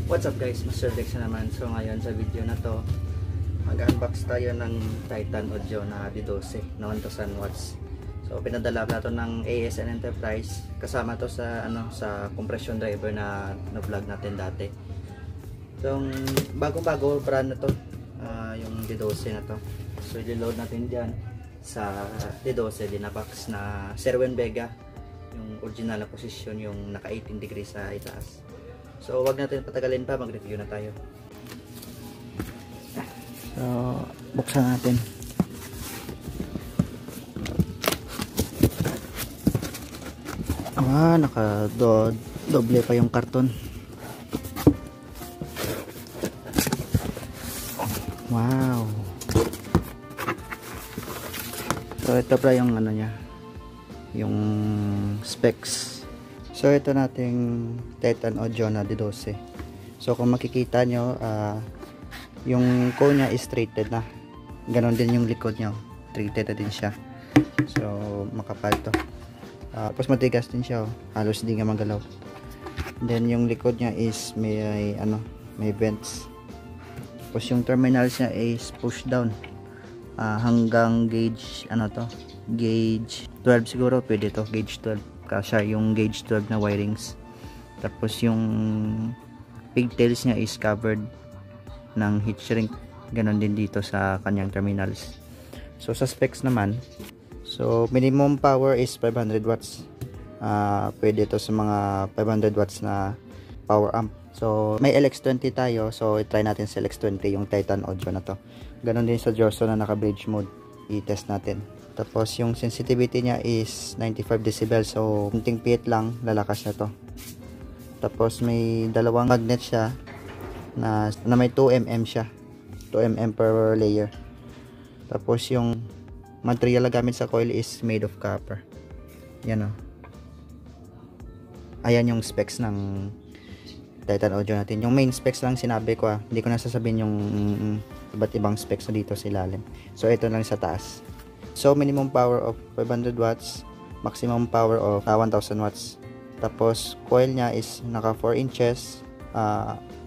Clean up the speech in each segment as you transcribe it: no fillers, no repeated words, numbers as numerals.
What's up guys, Master Dex na naman. So ngayon sa video na to, mag-unbox tayo ng Titan Audio na D12 na 1000 watts. So pinadala na to ng ASN Enterprise. Kasama to sa sa compression driver na vlog natin dati. So bagong-bago brand na to, yung D12 na to. So i-load natin diyan sa D12 Dinapax na Serwen Vega, yung original na position, yung naka 18 degrees sa itaas. So wag natin patagalin pa, mag-review na tayo. So buksan natin. Naka-doble pa yung karton. Wow. So ito pa yung niya, yung specs. So ito nating Titan Audio na D12. So kung makikita nyo, yung cone nya is treated na. Ganon din yung likod nyo, treated na din siya. So makapal to. Tapos matigas din siya, halos di nga magalaw. Then yung likod nya is may vents. Tapos yung terminals nya is push down hanggang gauge gauge 12 siguro, pwede to, gauge 12. Kasya yung gauge 12 na wirings. Tapos yung pigtails nya is covered ng heat shrink. Ganon din dito sa kanyang terminals. So sa specs naman, so minimum power is 500 watts. Pwede to sa mga 500 watts na power amp. So may LX20 tayo, so i-try natin sa LX20 yung Titan Audio na to. Ganon din sa Joso na naka bridge mode, i-test natin. Tapos yung sensitivity niya is 95 decibel, so kunting pihit lang lalakas na to. Tapos may dalawang magnet siya na may 2mm siya, 2mm per layer. Tapos yung material na gamit sa coil is made of copper. Yan ayan yung specs ng Titan Audio natin. Yung main specs lang sinabi ko, hindi ko na sasabihin yung iba't ibang specs na dito sa ilalim. So ito lang sa taas. So minimum power of 500 watts, maximum power of 1000 watts. Tapos coil nya is naka 4 inches,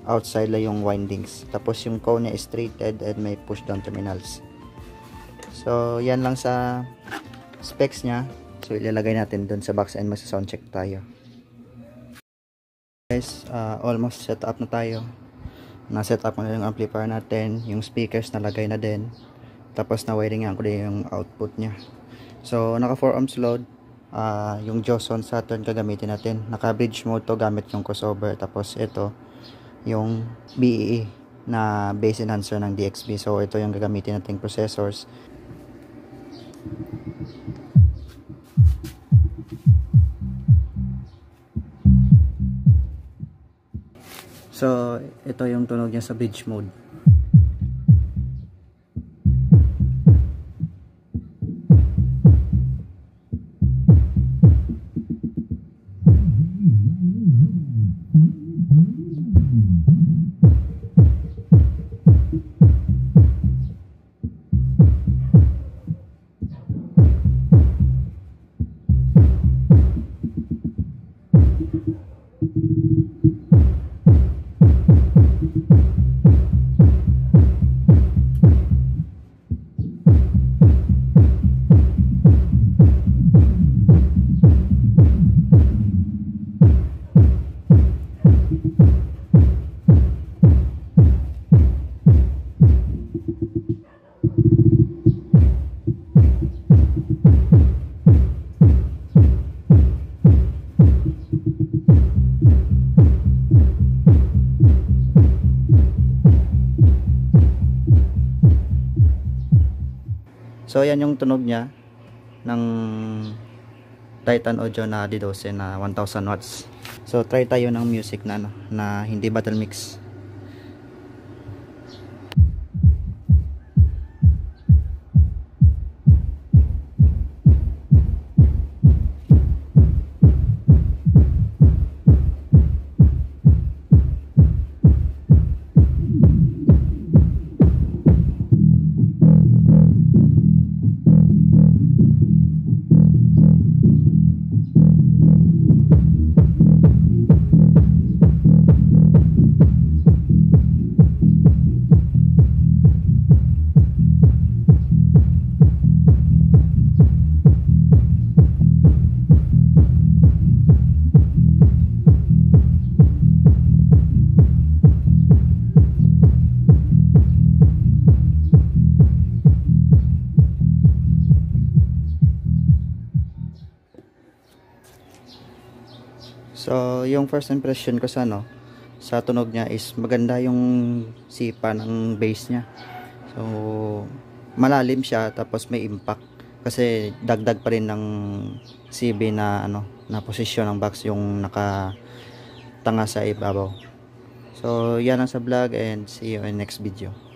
outside lang yung windings. Tapos yung cone nya is treated and may push down terminals. So yan lang sa specs nya. So ilalagay natin dun sa box and magsa-sound check tayo. Guys, almost set up na tayo. Na-set up na yung amplifier natin, yung speakers nalagay na din. Tapos na wiring ko din yung output nya. So naka 4 ohms load. Yung Joson Saturn gagamitin natin. Naka bridge mode to gamit yung crossover. Tapos ito yung BEE na bass enhancer ng DXB. So ito yung gagamitin nating processors. So ito yung tunog niya sa bridge mode. So yan yung tunog niya ng Titan Audio na D12 na 1000 watts. So try tayo ng music na hindi battle mix. So yung first impression ko sa sa tunog niya is maganda yung sipa ng bass niya. So malalim siya, tapos may impact kasi dagdag pa rin ng CB na na posisyon ng box yung nakatanga sa ibabaw. So yan ang sa vlog, and see you in next video.